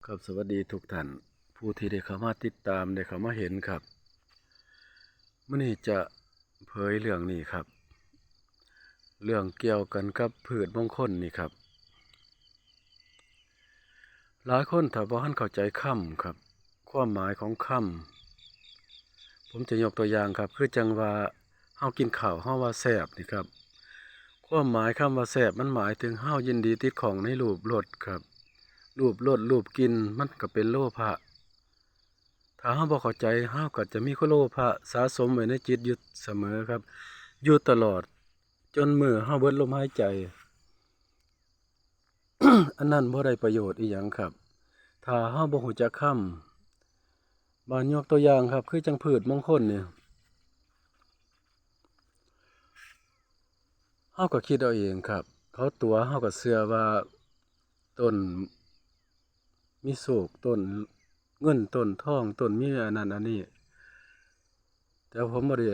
ครับสวัสดีทุกท่านผู้ที่ได้เข้ามาติดตามได้เข้ามาเห็นครับมื้อนี้จะเผยเรื่องนี้ครับเรื่องเกี่ยวกันกับพืชมงคลนี่ครับหลายคนถ้าบ่ทันเข้าใจคำครับความหมายของคำผมจะยกตัวอย่างครับคือจังว่าเฮากินข้าวเฮาว่าแซ่บนี่ครับความหมายคำว่าแซ่บมันหมายถึงเฮายินดีติดของในรูปรสครับรูปรสรูปกลิ่นมันก็เป็นโลภะ ถ้าเฮาบ่เข้าใจเฮาก็จะมีโลภะสะสมไว้ในจิตอยู่เสมอครับอยู่ตลอดจนมื้อเฮาเบิดลมหายใจ อันนั้นบ่ได้ประโยชน์อีหยังครับ ถ้าเฮาบ่ฮู้จักคำบยกตัวอย่างครับคือจังพืชมงคลนี่เฮาก็คิดเอาเองครับเขาตัวเฮาก็เชื่อว่าต้นมีโชคต้นเงินต้นทองต้นมีอันนั้นอันนี้แต่ผมบ่ได้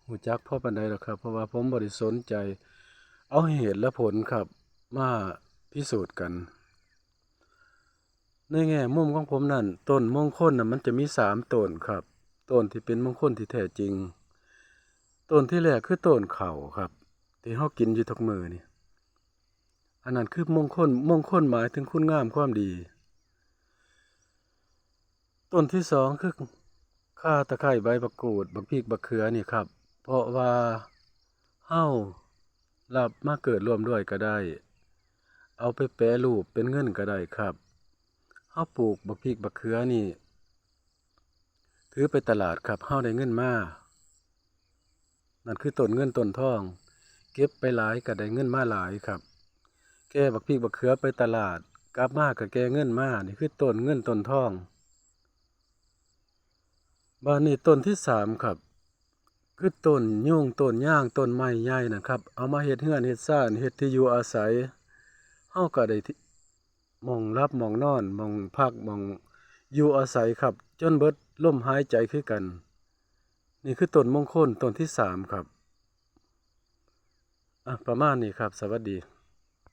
ฮู้จักพอปานใดหรอกครับเพราะว่าผมบ่ได้สนใจเอาเหตุและผลครับมาพิสูจน์กันในแง่มุมของผมนั่นต้นมงคลน่ะมันจะมี3ต้นครับต้นที่เป็นมงคลที่แท้จริงต้นที่แรกคือต้นข้าวครับที่เฮากินอยู่ทุกมื้อนี่อันนั้นคือมงคลหมายถึงคุณงามความดีต้นที่สองคือข่าตะไคร้ใบมะกรูดบักพริกบักเขือนี่ครับเพราะว่าเฮารับมาเกิดร่วมด้วยก็ได้เอาไปแปรรูปเป็นเงินก็ได้ครับเฮาปลูกบักพริกบักเขือนี่ถือไปตลาดครับเฮาได้เงินมานั่นคือต้นเงินต้นทองเก็บไปหลายก็ได้เงินมาหลายครับแก่บักพริกบักเขือไปตลาดกลับมาก็แก่เงินมานี่คือต้นเงินต้นทองบ้านนี้ต้นที่สามครับคือต้นยุ่งต้นย่างต้นไม้ใหญ่นะครับเอามาเฮ็ดเรือนเฮ็ดศาลเฮ็ดที่อยู่อาศัยเฮาก็ได้หม้องรับหม้องนอนหม้องพักหม้องอยู่อาศัยครับจนเบิดลมหายใจคือกันนี่คือต้นมงคลต้นที่สามครับประมาณนี้ครับสวัสดี